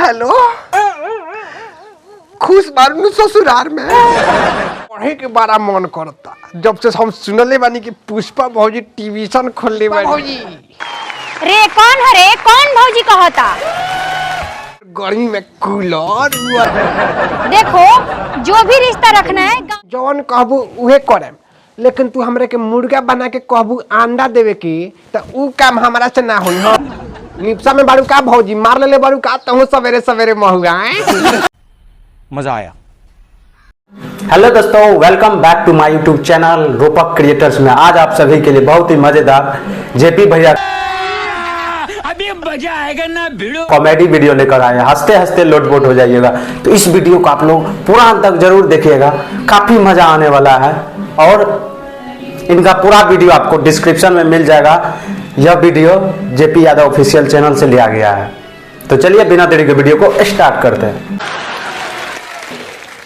Hello, खुश बारू ससुराल में पढ़े के बड़ा मन करता। जब से हम सुनले बानी कि पुष्पा भौजी ट्यूशन खोलले बानी। भौजी रे कौन है रे? कौन भौजी कहता? गर्मी में कूलर देखो, जो भी रिश्ता रखना है जौन कहबू उहे करे, लेकिन तू हमरे के मुर्गा बना के कहबू अंडा देवे की तो ऊ काम हमारा से ना होई। हां निपसा में बारू का भौजी मार लेले बारू का तहु सवेरे सवेरे महुआ मजा आया। हेलो दोस्तों, वेलकम बैक टू माय यूट्यूब चैनल रूपक क्रिएटर्स में। आज आप सभी के लिए बहुत ही मजेदार जेपी भैया अभी मजा आएगा ना, वीडियो कॉमेडी वीडियो लेकर आए हैं। हंसते हंसते लोटपोट हो जाइएगा। तो इस वीडियो को आप लोग पूरा अंत तक जरूर देखिएगा, काफी मजा आने वाला है। और इनका पूरा वीडियो आपको डिस्क्रिप्शन में मिल जाएगा। यह video JP Yadav official channel से लिया गया है। तो चलिए बिना देरी के वीडियो को स्टार्ट करते हैं।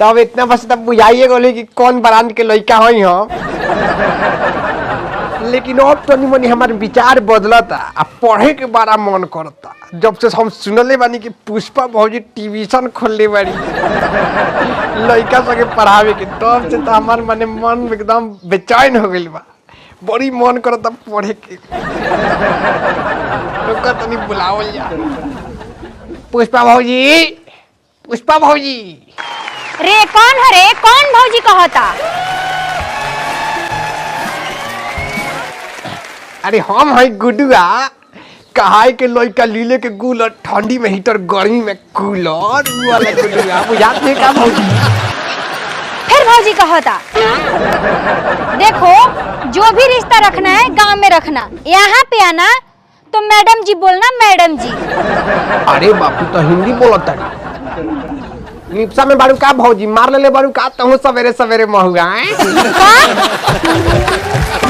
तब इतना बस तब बुझाइए गोली कि कौन ब्रांड के लड़का होई हम। लेकिन अब तो निमनी हमारे विचार बदलता, अब पढ़े के बड़ा मन करता। जब से हम सुनले बानी कि पुष्पा भौजी ट्यूशन खोलले बानी लड़का सके पढ़ावे के, तब से तो हमार माने मन एकदम बेचैन हो गइल बा। बड़ी मन करता पढ़े के। तो तनी बुलावल जा। पुष्पा भौजी, पुष्पा भौजी। रे कौन है रे? कौन भौजी कहता? अरे हम है गुडुआ, कहाई के लड़का लीले के कूलर, ठंडी में हीटर, गर्मी में कूलर वाला गुडुआ। बुझात नहीं का भौजी? फिर भौजी कहता? देखो, जो भी रिश्ता रखना है गांव में रखना, यहाँ पे आना तो मैडम जी बोलना, मैडम जी। अरे बापू तो हिंदी बोलता है। निपसा में बारू का भौजी मार लेले बारू का तहु सवेरे सवेरे महुआ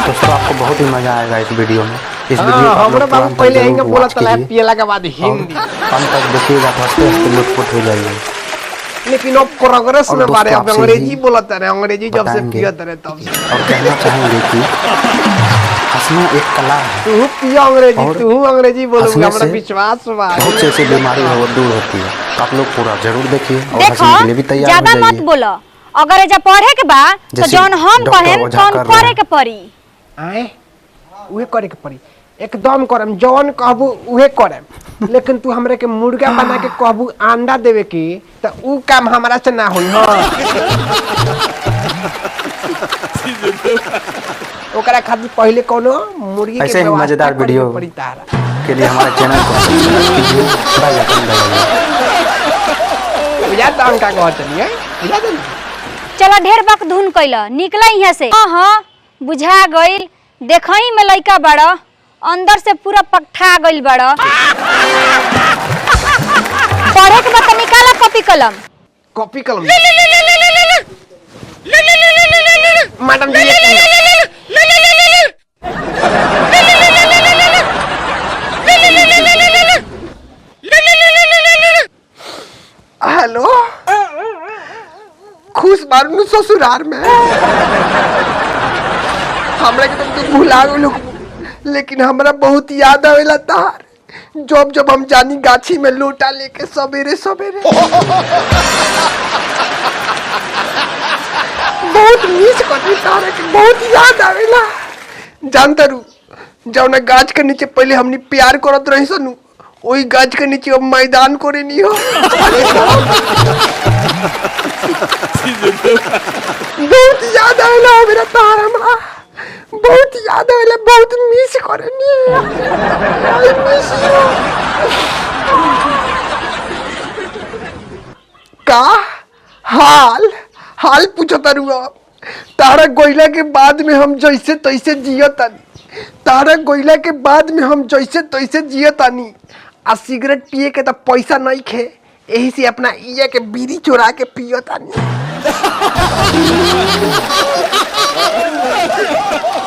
दोस्तों आपको बहुत ही मजा आएगा इस वीडियो में। इस वीडियो को हमरा बाबू पहले हिंदी बोलता है, पियला के बाद हिंदी। अंत तक देखिएगा तो हंसते हंसते लुटपुट हो जाइए। लेकिन अब प्रोग्रेस में बारे अब अंग्रेजी बोलता है। अंग्रेजी जब से पियत रहे तब से। और कहना चाहेंगे कि हंसना एक कला है। तू पिया अंग्रेजी, तू अंग्रेजी बोलूंगा, हमरा विश्वास बा। बहुत से ऐसी बीमारी है वो दूर होती है। तो आप लोग पूरा जरूर देखिए और देखो, हंसने के लिए भी तैयार हो ज्यादा जाइए। मत बोलो। अगर एजा पढ़े के बा तो जौन हम कहें तौन करे के पड़ी। आए उहे करे के पड़ी, एकदम करम। जौन कहबू उहे करम, लेकिन तू हमरे के मुर्गा बना के कहबू अंडा देवे की तो ऊ काम हमारा से ना होई। हां ओकरा खातिर पहले कोनो मुर्गी के ऐसे ही मजेदार वीडियो के लिए हमारे चैनल को सब्सक्राइब कीजिए, बेल आइकन दबाइए। बुझा तो अंका कहत नहीं है, बुझा दे। चला ढेर बक धुन कइला, निकला यहाँ से। हां बुझा गइल। देखई में लइका बड़ा, अंदर से पूरा पकठा गइल बड़ा। पढ़े के बाद निकाला कॉपी कलम। कॉपी कलम मैडम जी। हेलो, खुश बारू ससुराल में हमरा के तुम भुला गइलो, लेकिन हमरा बहुत याद आवेला तार। जब जब हम जानी गाछी में लोटा लेके सवेरे सवेरे बहुत मिस करती तारे के, बहुत याद आवेला। जानता रू जौना गाछ के नीचे पहले हमनी प्यार करत रही सनु, वही गाछ के नीचे अब मैदान करे नहीं हो। बहुत याद आवेला मेरा तार, हमरा बहुत याद आवेला, बहुत मिस करनी। I miss you. का हाल हाल पूछता रुआ? तारा गोइला के बाद में हम जैसे तैसे जियतानी, तारा गोइला के बाद में हम जैसे तैसे जियतानी। आ सिगरेट पिए के तो पैसा नहीं खे, यही से अपना इया के बीड़ी चोरा के पियतानी।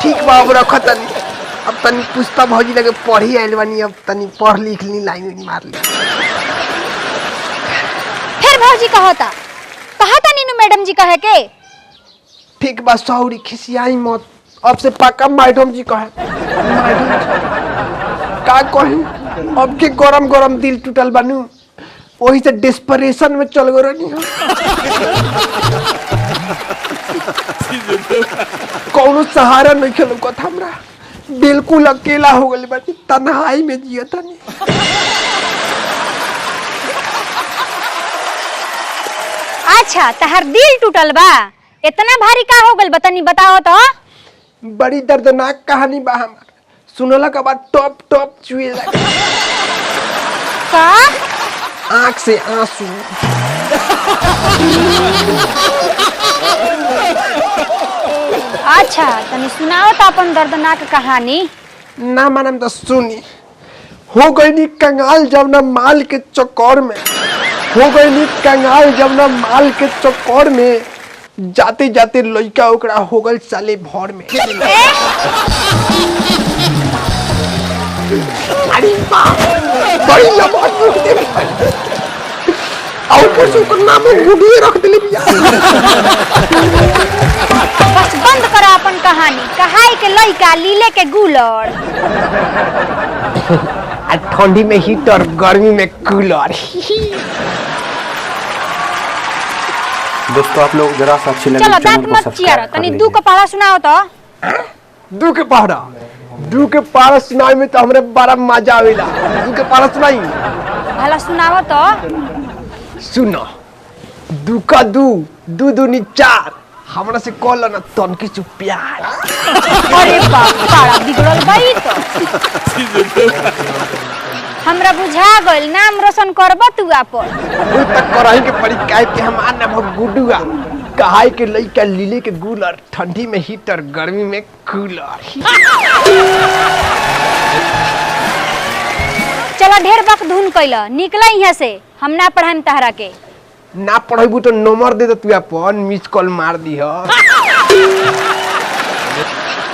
ठीक बा, अब रखतानी। अब तनी पुष्पा भौजी लगे पढ़ी आइल बानी, अब तनी पढ़ लिख ली, लाइन मार ली। फिर भौजी कहता नीनू मैडम जी कहे के। ठीक बा, सॉरी, खिसियाई मत। अब से पक्का मैडम जी कहे। मैडम जी का कही, अब के गरम गरम दिल टूटल बानू, वही से डिस्परेशन में चल गो रही हो। कौनो सहारा नहीं खेलो कथ हमरा, बिल्कुल अकेला हो गए बाटी, तन्हाई में जियो तनी। अच्छा तहर दिल टूटल बा, इतना भारी का हो गल बतानी, बताओ तो। बड़ी दर्दनाक कहानी बा हमार, सुनला के बाद टॉप टॉप चुए लगे, का आंख से आंसू। अच्छा तनी सुनाओ तो अपन दर्दनाक कहानी। ना मानम तो सुनी। हो गई नी कंगाल जब ना माल के चक्कर में, हो गई नी कंगाल जब ना माल के चक्कर में, जाते जाते लड़का ओकरा हो गल साले भर में। अरे बाप, बड़ी लंबा रुक दे और कुछ ऊपर नाम गुडिये रख दिले बिया। बस बंद करो अपन कहानी, कहाई के लइका लीले के गुलर। आ ठंडी में हीटर, गर्मी में कूलर। दोस्तों आप लोग जरा सा अच्छी लगे चलो चैनल दांत को मत सब्सक्राइब चियारो, कर तनी लीजिए। दू का पढ़ा सुनाओ तो। दू के पहाड़ा सुनाई में तो हमरे बड़ा मजा आवेला। दू के पहाड़ा सुनाई, भला सुनाओ तो। सुनो। दू का दू, दू दूनी चार, हमरा से कॉल ना तनकी चुप प्यार। अरे बाप, बड़ा बिगड़ल बाई तो। हमरा बुझा गइल, नाम रोशन करबो तू अपन। उ तक करही के पड़ी काहे के हम आना बहुत गुडुआ। कहाई के लइका लीले के गुलर, ठंडी में हीटर, गर्मी में कूलर। चलो ढेर बक धुन कैला, निकला यहाँ से, हम ना पढ़ाई तहरा के। ना पढ़ेबू तो नंबर दे दे तू अपन, मिस कॉल मार दी हो।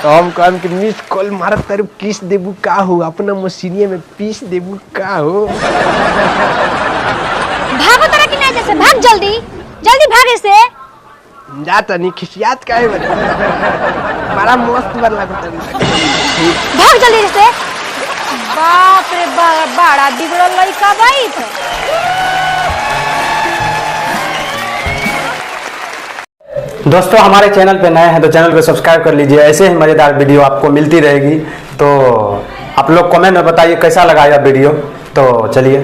तो हम कहम कि मिस कॉल मार तारू किस देबू का हो, अपना मशीनिया में पीस देबू का हो। भागो तरा कि नहीं, जैसे भाग जल्दी जल्दी भागे से। जा तनी खिसियात काहे बनी, बड़ा मस्त बार लागत तनी। भाग जल्दी से। बाप रे बाप, बड़ा बिगड़ल लड़का बाई तो। दोस्तों हमारे चैनल पे नए हैं तो चैनल को सब्सक्राइब कर लीजिए, ऐसे ही मज़ेदार वीडियो आपको मिलती रहेगी। तो आप लोग कमेंट में बताइए कैसा लगा यह वीडियो। तो चलिए।